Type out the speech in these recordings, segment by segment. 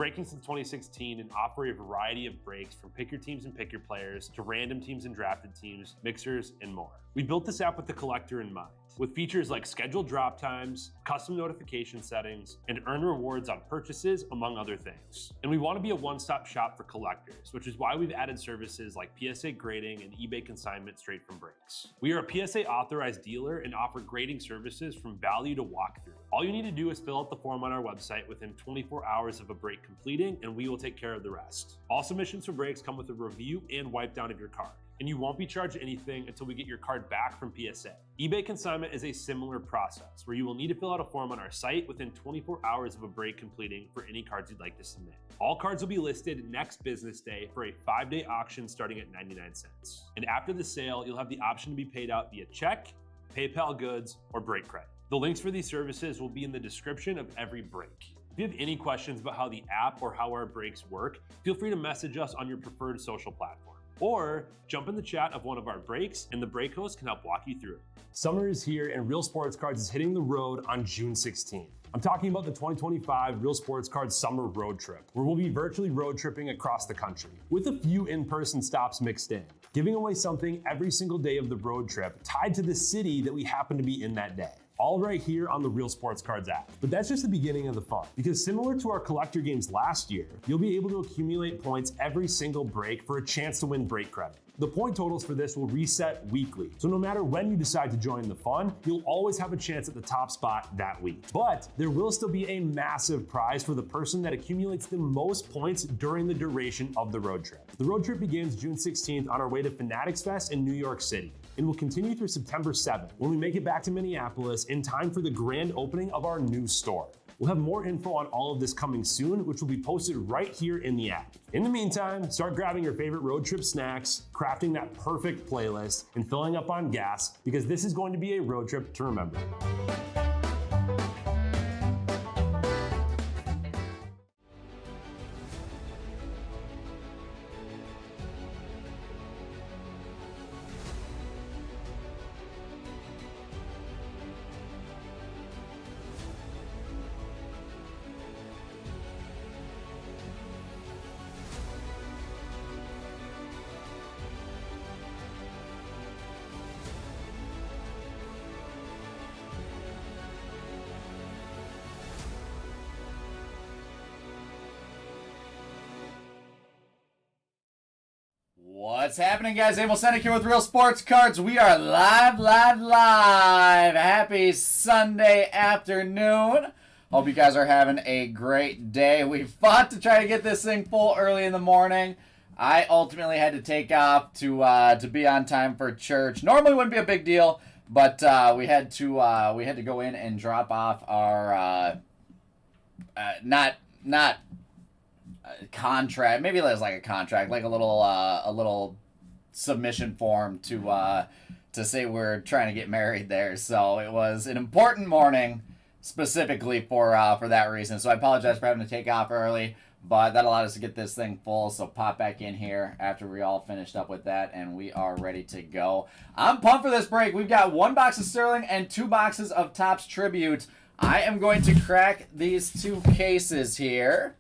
Breaking since 2016 and offer a variety of breaks from pick your teams and pick your players to random teams and drafted teams, mixers, and more. We built this app with the collector in mind, with features like scheduled drop times, custom notification settings, and earn rewards on purchases, among other things. And we want to be a one-stop shop for collectors, which is why we've added services like PSA grading and eBay consignment straight from breaks. We are a PSA authorized dealer and offer grading services from value to walkthrough. All you need to do is fill out the form on our website within 24 hours of a break completing, and we will take care of the rest. All submissions for breaks come with a review and wipe down of your card, and you won't be charged anything until we get your card back from PSA. eBay consignment is a similar process where you will need to fill out a form on our site within 24 hours of a break completing for any cards you'd like to submit. All cards will be listed next business day for a 5-day auction starting at 99 cents. And after the sale, you'll have the option to be paid out via check, PayPal goods, or break credit. The links for these services will be in the description of every break. If you have any questions about how the app or how our breaks work, feel free to message us on your preferred social platform. Or jump in the chat of one of our breaks and the break host can help walk you through it. Summer is here and Real Sports Cards is hitting the road on June 16th. I'm talking about the 2025 Real Sports Cards Summer Road Trip, where we'll be virtually road tripping across the country, with a few in-person stops mixed in, giving away something every single day of the road trip tied to the city that we happen to be in that day. All right here on the Real Sports Cards app. But that's just the beginning of the fun, because similar to our collector games last year, you'll be able to accumulate points every single break for a chance to win break credit. The point totals for this will reset weekly, so no matter when you decide to join the fun, you'll always have a chance at the top spot that week. But there will still be a massive prize for the person that accumulates the most points during the duration of the road trip. The road trip begins June 16th on our way to Fanatics Fest in New York City, and will continue through September 7th when we make it back to Minneapolis in time for the grand opening of our new store. We'll have more info on all of this coming soon, which will be posted right here in the app. In the meantime, start grabbing your favorite road trip snacks, crafting that perfect playlist, and filling up on gas, because this is going to be a road trip to remember. What's happening, guys? Emil Senek here with Real Sports Cards. We are live. Happy Sunday afternoon. Hope you guys are having a great day. We fought to try to get this thing full early in the morning. I ultimately had to take off to be on time for church. Normally wouldn't be a big deal, but we had to go in and drop off our not contract. Maybe it was like a contract, like a little submission form to say we're trying to get married there. So it was an important morning specifically for that reason. So I apologize for having to take off early, but that allowed us to get this thing full. So pop back in here after we all finished up with that, and we are ready to go. I'm pumped for this break. We've got 1 box of Sterling and 2 boxes of Topps Tribute. I am going to crack these 2 cases here.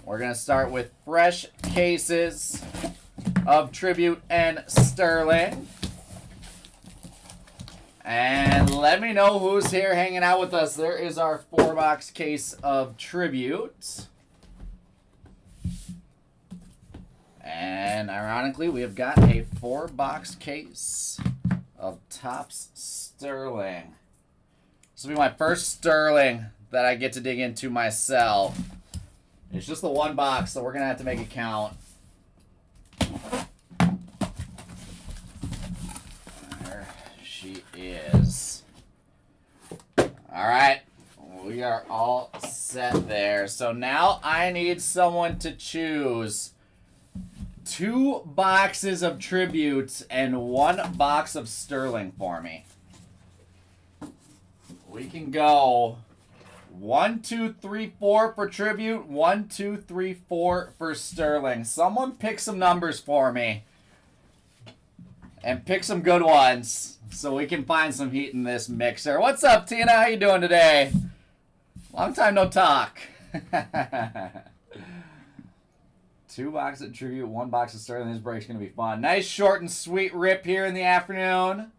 We're going to start with fresh cases of Tribute and Sterling. And let me know who's here hanging out with us. There is our 4-box case of Tribute. And ironically, we have got a 4-box case of Topps Sterling. This will be my first Sterling that I get to dig into myself. It's just the 1 box, so we're going to have to make it count. There she is. All right. We are all set there. So now I need someone to choose 2 boxes of Tributes and 1 box of Sterling for me. We can go 1, 2, 3, 4 for Tribute. 1, 2, 3, 4 for Sterling. Someone pick some numbers for me. And pick some good ones so we can find some heat in this mixer. What's up, Tina? How you doing today? Long time no talk. 2 boxes of Tribute, 1 box of Sterling. This break's going to be fun. Nice short and sweet rip here in the afternoon.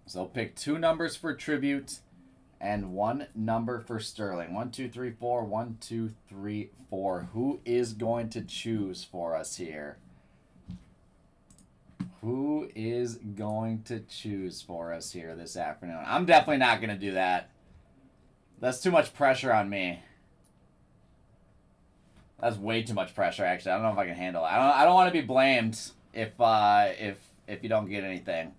So pick 2 numbers for Tribute and 1 number for Sterling. 1, 2, 3, 4. 1, 2, 3, 4. Who is going to choose for us here? Who is going to choose for us here this afternoon? I'm definitely not going to do that. That's too much pressure on me. That's way too much pressure, actually. I don't know if I can handle it. I don't want to be blamed if you don't get anything.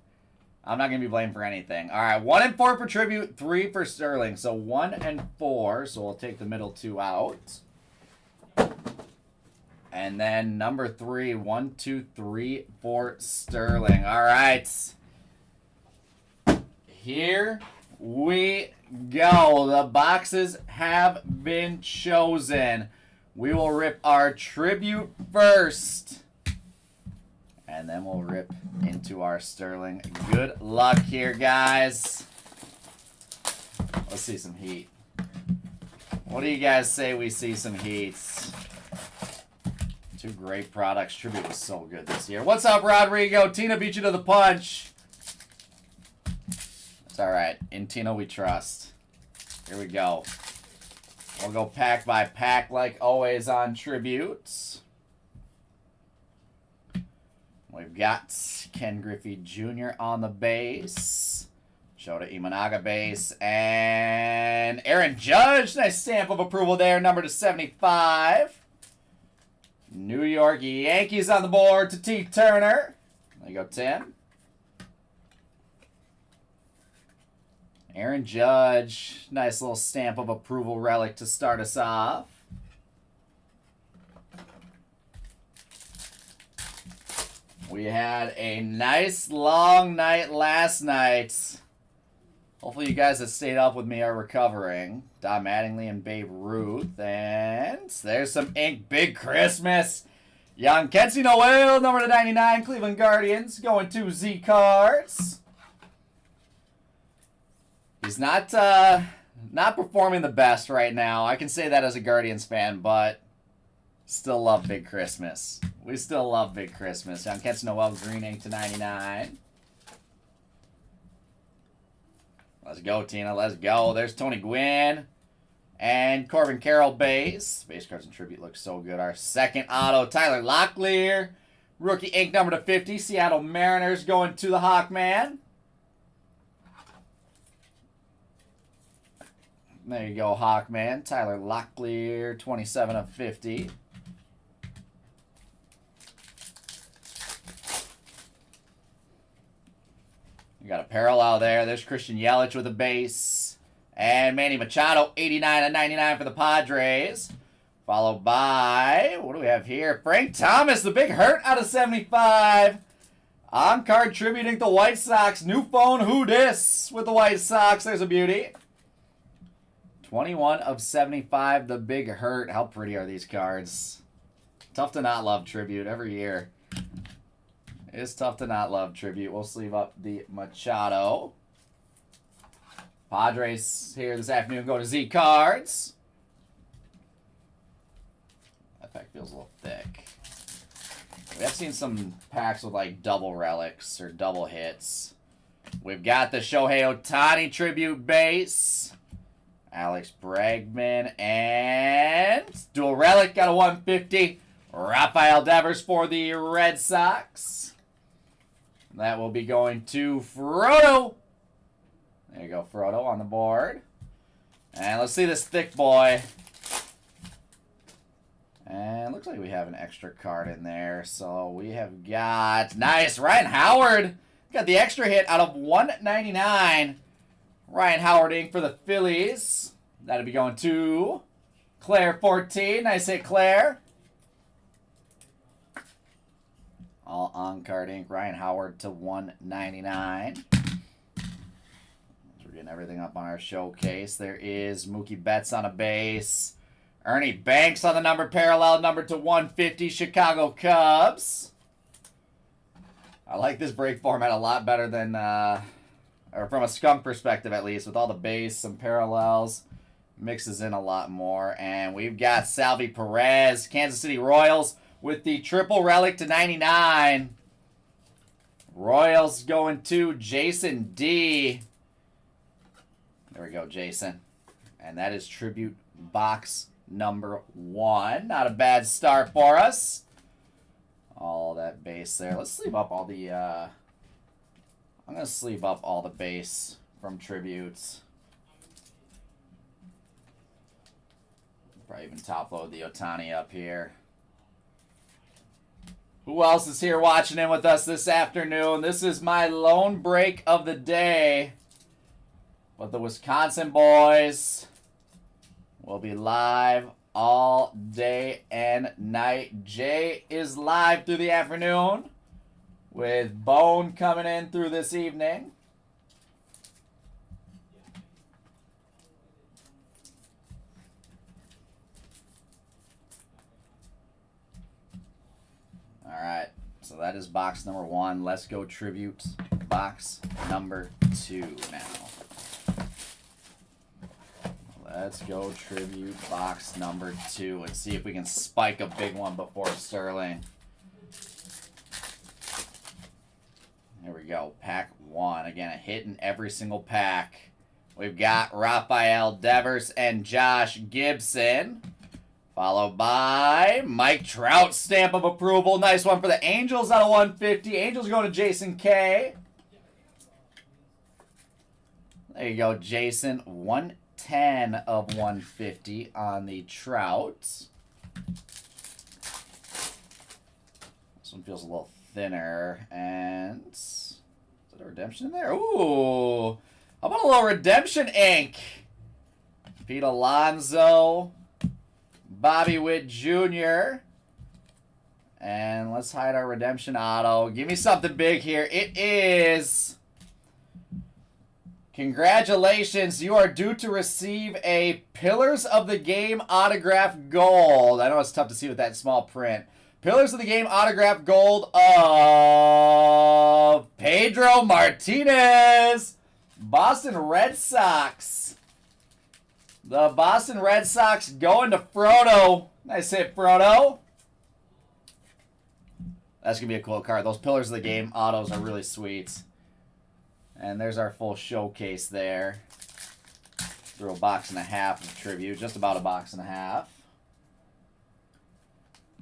I'm not going to be blamed for anything. All right, 1 and 4 for Tribute, 3 for Sterling. So 1 and 4, so we'll take the middle 2 out. And then number 3, 1, 2, 3 for Sterling. All right. Here we go. The boxes have been chosen. We will rip our Tribute first. And then we'll rip into our Sterling. Good luck here, guys. Let's see some heat. What do you guys say we see some heats? 2 great products. Tribute was so good this year. What's up, Rodrigo? Tina beat you to the punch. It's all right. In Tina we trust. Here we go. We'll go pack by pack like always on Tributes. We've got Ken Griffey Jr. on the base. Shota Imanaga base. And Aaron Judge. Nice stamp of approval there. Number to 75. New York Yankees on the board to T. Turner. There you go, Tim. Aaron Judge. Nice little stamp of approval relic to start us off. We had a nice long night last night. Hopefully you guys that stayed up with me are recovering. Don Mattingly and Babe Ruth. And there's some ink. Big Christmas. Young Kenzie Noel, number to 99. Cleveland Guardians going to Z Cards. He's not performing the best right now. I can say that as a Guardians fan, but still love Big Christmas. We still love Big Christmas. Young Kenzie Noel, green ink to 99. Let's go, Tina. Let's go. There's Tony Gwynn. And Corbin Carroll base. Base cards and Tribute look so good. Our second auto, Tyler Locklear. Rookie ink number to 50. Seattle Mariners going to the Hawkman. There you go, Hawkman. Tyler Locklear, 27 of 50. You got a parallel there. There's Christian Yelich with a base. And Manny Machado, 89 of 99 for the Padres. Followed by, what do we have here? Frank Thomas, the big hurt out of 75. On-card tributing the White Sox. New phone, who dis with the White Sox. There's a beauty. 21 of 75, the big hurt. How pretty are these cards? Tough to not love Tribute every year. It's tough to not love Tribute. We'll sleeve up the Machado. Padres here this afternoon go to Z Cards. That pack feels a little thick. We have seen some packs with like double relics or double hits. We've got the Shohei Ohtani Tribute base. Alex Bregman and dual relic, got a 150. Rafael Devers for the Red Sox. That will be going to Frodo. There you go, Frodo on the board. And let's see this thick boy. And looks like we have an extra card in there. So we have got, nice, Ryan Howard. Got the extra hit out of 199. Ryan Howard ink for the Phillies. That'll be going to Claire 14. Nice hit, Claire. All on-card ink. Ryan Howard to 199. We're getting everything up on our showcase. There is Mookie Betts on a base. Ernie Banks on the number parallel, number to 150, Chicago Cubs. I like this break format a lot better than, or from a skunk perspective at least, with all the base, some parallels. mixes in a lot more. And we've got Salvi Perez, Kansas City Royals, with the triple relic to 99. Royals going to Jason D. There we go, Jason. And that is tribute box number 1. Not a bad start for us. All that base there. Let's sleeve up all the... I'm going to sleeve up all the base from tributes. Probably even top load the Ohtani up here. Who else is here watching in with us this afternoon? This is my lone break of the day. But the Wisconsin boys will be live all day and night. Jay is live through the afternoon with Bone coming in through this evening. All right, so that is box number 1. Let's go tribute box number 2 now. Let's go tribute box number 2 and see if we can spike a big one before Sterling. Here we go, pack 1. Again, a hit in every single pack. We've got Rafael Devers and Josh Gibson. Followed by Mike Trout, stamp of approval. Nice one for the Angels out of 150. Angels going to Jason K. There you go, Jason. 110 of 150 on the Trout. This one feels a little thinner. And is that a redemption in there? Ooh. How about a little redemption ink? Pete Alonso. Bobby Witt Jr. And let's hide our redemption auto. Give me something big here. It is... Congratulations. You are due to receive a Pillars of the Game autograph gold. I know it's tough to see with that small print. Pillars of the Game autograph gold of Pedro Martinez. Boston Red Sox. The Boston Red Sox going to Frodo. Nice hit, Frodo. That's going to be a cool card. Those Pillars of the Game autos are really sweet. And there's our full showcase there. Through a box and a half of tribute. Just about a box and a half.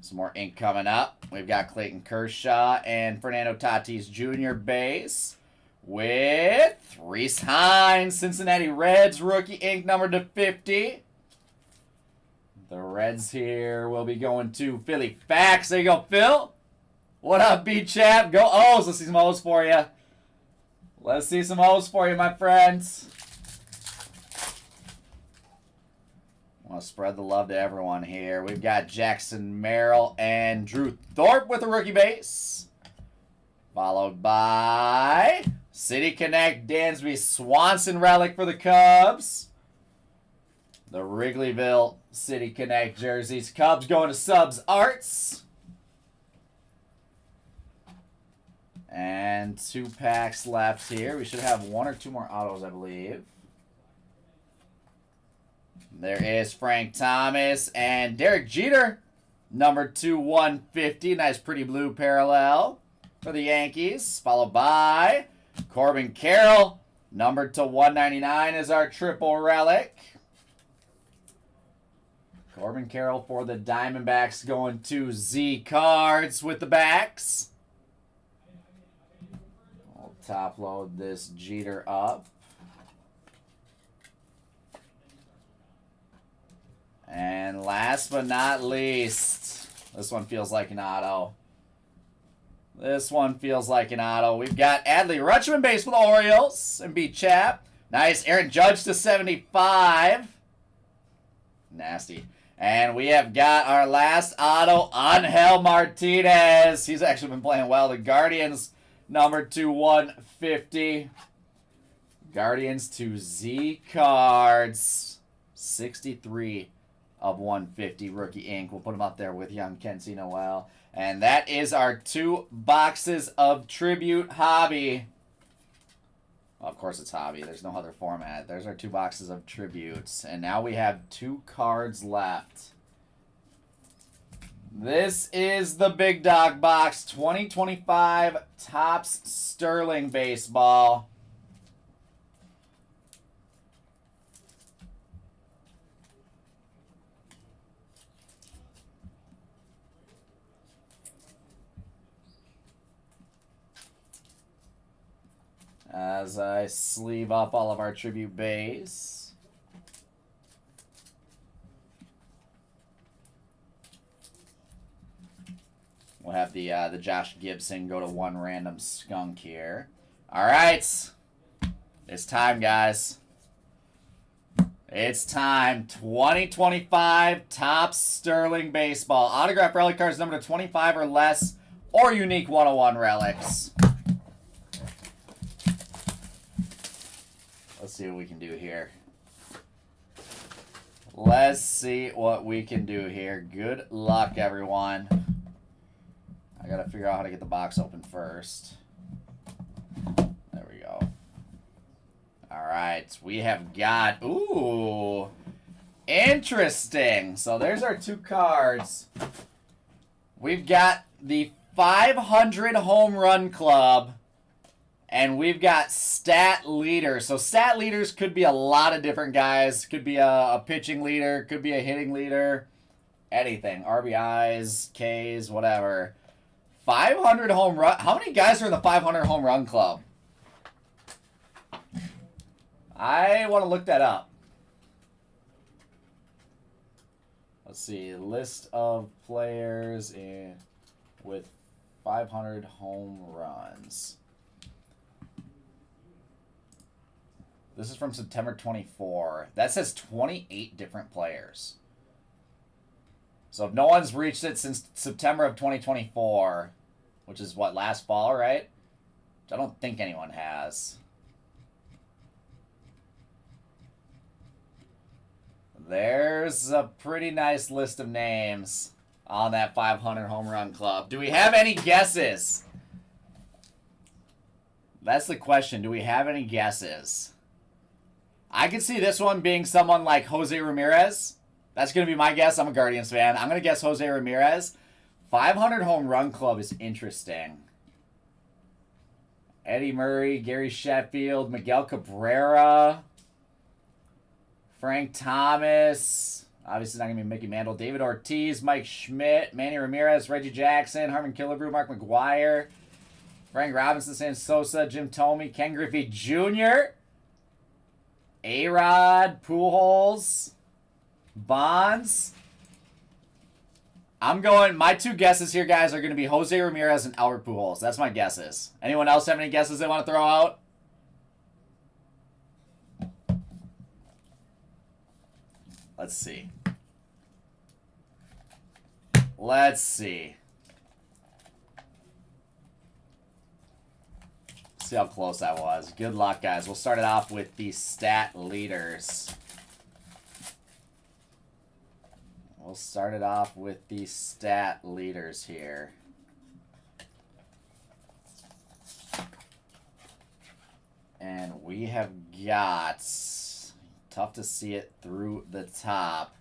Some more ink coming up. We've got Clayton Kershaw and Fernando Tatis Jr. base. With Rhys Hines, Cincinnati Reds, rookie ink number to 50. The Reds here will be going to Philly Fax. There you go, Phil. What up, B-Chap? Go O's. Let's see some O's for you. Let's see some O's for you, my friends. I want to spread the love to everyone here. We've got Jackson Merrill and Drew Thorpe with a rookie base. Followed by... City Connect, Dansby Swanson relic for the Cubs. The Wrigleyville City Connect jerseys. Cubs going to Subs Arts. And 2 packs left here. We should have 1 or 2 more autos, I believe. There is Frank Thomas and Derek Jeter. Number 2/150. Nice pretty blue parallel for the Yankees. Followed by... Corbin Carroll, numbered to 199 is our triple relic. Corbin Carroll for the Diamondbacks going to Z Cards with the backs. I'll top load this Jeter up. And last but not least, this one feels like an auto. This one feels like an auto. We've got Adley Rutschman base for the Orioles and B-Chap. Nice. Aaron Judge to 75. Nasty. And we have got our last auto, Angel Martinez. He's actually been playing well. The Guardians, number 2/150. Guardians to Z Cards. 63 of 150 rookie ink. We'll put him up there with young Kenzie Noel. And that is our 2 boxes of Tribute Hobby. Well, of course it's hobby. There's no other format. There's our 2 boxes of tributes. And now we have 2 cards left. This is the Big Dog Box 2025 Topps Sterling Baseball. As I sleeve up all of our tribute base. We'll have the Josh Gibson go to 1 random skunk here. All right. It's time, guys. It's time. 2025 Topps Sterling Baseball. Autograph relic cards numbered to 25 or less, or unique 101 relics. Let's see what we can do here. Let's see what we can do here. Good luck, everyone. I gotta figure out how to get the box open first. There we go. Alright, we have got... Ooh! Interesting! So there's our 2 cards. We've got the 500 Home Run Club. And we've got stat leaders. So stat leaders could be a lot of different guys. Could be a pitching leader. Could be a hitting leader. Anything. RBIs, Ks, whatever. 500 home run. How many guys are in the 500 home run club? I want to look that up. Let's see. List of players with 500 home runs. This is from September 24. That says 28 different players. So if no one's reached it since September of 2024, which is what, last fall, right? I don't think anyone has. There's a pretty nice list of names on that 500 home run club. Do we have any guesses? That's the question. Do we have any guesses? I could see this one being someone like Jose Ramirez. That's going to be my guess. I'm a Guardians fan. I'm going to guess Jose Ramirez. 500 home run club is interesting. Eddie Murray, Gary Sheffield, Miguel Cabrera, Frank Thomas. Obviously not going to be Mickey Mantle. David Ortiz, Mike Schmidt, Manny Ramirez, Reggie Jackson, Harmon Killebrew, Mark McGuire, Frank Robinson, San Sosa, Jim Thome, Ken Griffey Jr., A-Rod, Pujols, Bonds. I'm going, my 2 guesses here, guys, are going to be Jose Ramirez and Albert Pujols. That's my guesses. Anyone else have any guesses they want to throw out? Let's see. Let's see. See how close that was. Good luck, guys. We'll start it off with the stat leaders. We'll start it off with the stat leaders here. And we have got, tough to see it through the top.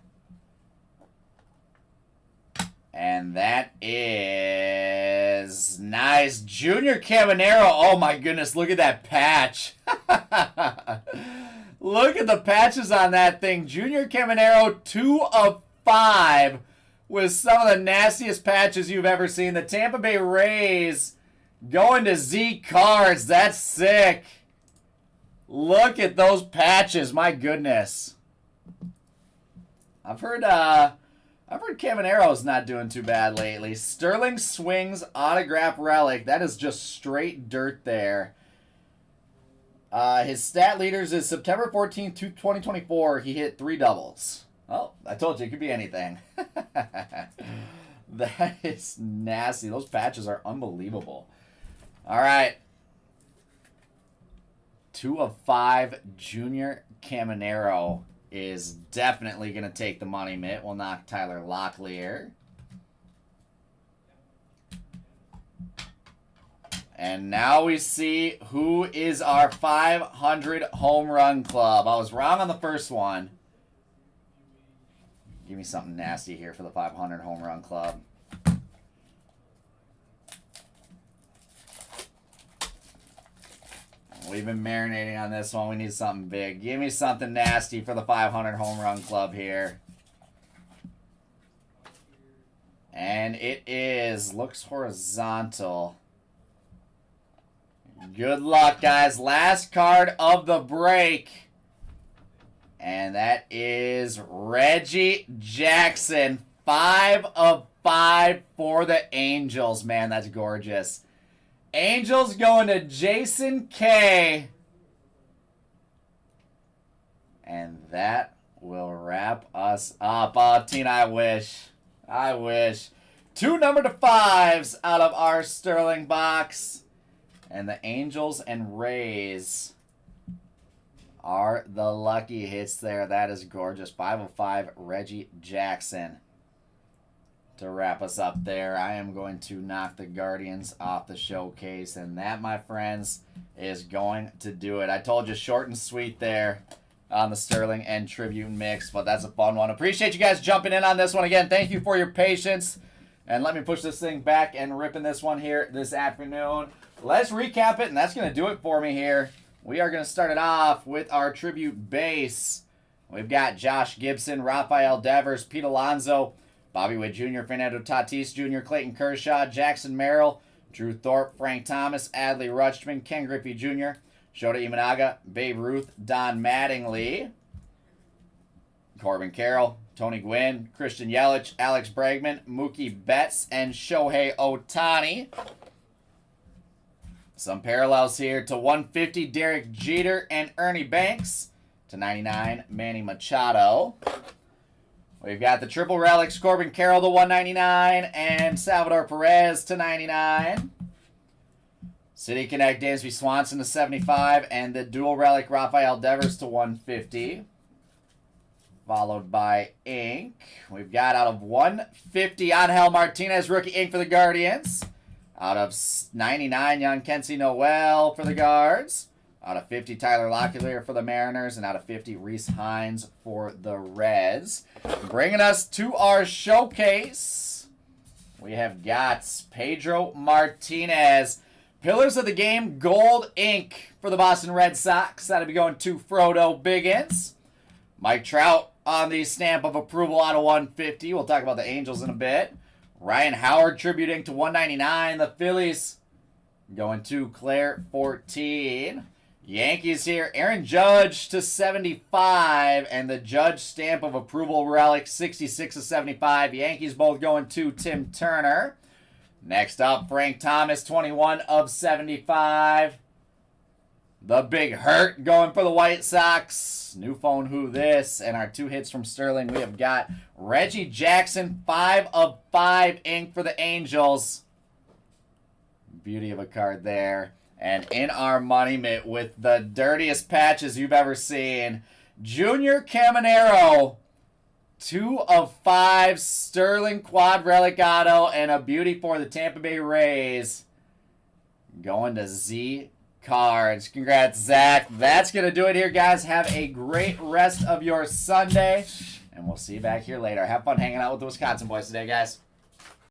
And that is nice. Junior Caminero. Oh my goodness, look at that patch. Look at the patches on that thing. Junior Caminero, 2 of 5 with some of the nastiest patches you've ever seen. The Tampa Bay Rays going to Z Cards. That's sick. Look at those patches. My goodness. I've heard Caminero's not doing too bad lately. Sterling Swings autograph relic. That is just straight dirt there. His stat leaders is September 14th, 2024. He hit 3 doubles. Oh, I told you, it could be anything. That is nasty. Those patches are unbelievable. All right. 2 of 5, Junior Caminero is definitely going to take the money mitt. We'll knock Tyler Locklear. And now we see who is our 500 home run club. I was wrong on the first one. Give me something nasty here for the 500 home run club. We've been marinating on this one. We need something big. Give me something nasty for the 500 home run club here. And it is, looks horizontal. Good luck, guys. Last card of the break. And that is Reggie Jackson. 5 of 5 for the Angels. Man, that's gorgeous. Angels going to Jason K. And that will wrap us up. Oh, Tina, I wish. I wish. 2 number to 5s out of our Sterling box. And the Angels and Rays are the lucky hits there. That is gorgeous. 5 of 5, Reggie Jackson. To wrap us up there, I am going to knock the Guardians off the showcase. And that, my friends, is going to do it. I told you, short and sweet there on the Sterling and Tribute mix. But that's a fun one. Appreciate you guys jumping in on this one again. Thank you for your patience. And let me push this thing back and ripping this one here this afternoon. Let's recap it, and that's going to do it for me here. We are going to start it off with our Tribute base. We've got Josh Gibson, Rafael Devers, Pete Alonso, Bobby Witt Jr., Fernando Tatis Jr., Clayton Kershaw, Jackson Merrill, Drew Thorpe, Frank Thomas, Adley Rutschman, Ken Griffey Jr., Shota Imanaga, Babe Ruth, Don Mattingly, Corbin Carroll, Tony Gwynn, Christian Yelich, Alex Bregman, Mookie Betts, and Shohei Ohtani. Some parallels here to 150, Derek Jeter and Ernie Banks. To 99, Manny Machado. We've got the triple relics, Corbin Carroll to 199, and Salvador Perez to 99. City Connect, Dansby Swanson to 75, and the dual relic, Rafael Devers to 150. Followed by ink. We've got out of 150, Angel Martinez, rookie ink for the Guardians. Out of 99, Yankensi Noel for the Guards. Out of 50, Tyler Locklear for the Mariners. And out of 50, Reese Hines for the Reds. Bringing us to our showcase, we have got Pedro Martinez. Pillars of the Game, gold ink for the Boston Red Sox. That'll be going to Frodo Biggins. Mike Trout on the stamp of approval out of 150. We'll talk about the Angels in a bit. Ryan Howard tributing to 199. The Phillies going to Claire 14. Yankees here. Aaron Judge to 75. And the Judge stamp of approval relic 66 of 75. Yankees both going to Tim Turner. Next up, Frank Thomas 21 of 75. The Big Hurt going for the White Sox. New phone who this. And our 2 hits from Sterling. We have got Reggie Jackson, 5 of 5 ink for the Angels. Beauty of a card there. And in our money mitt with the dirtiest patches you've ever seen, Junior Caminero, 2 of 5 Sterling quad relic auto, and a beauty for the Tampa Bay Rays. Going to Z Cards. Congrats, Zach. That's going to do it here, guys. Have a great rest of your Sunday, and we'll see you back here later. Have fun hanging out with the Wisconsin boys today, guys.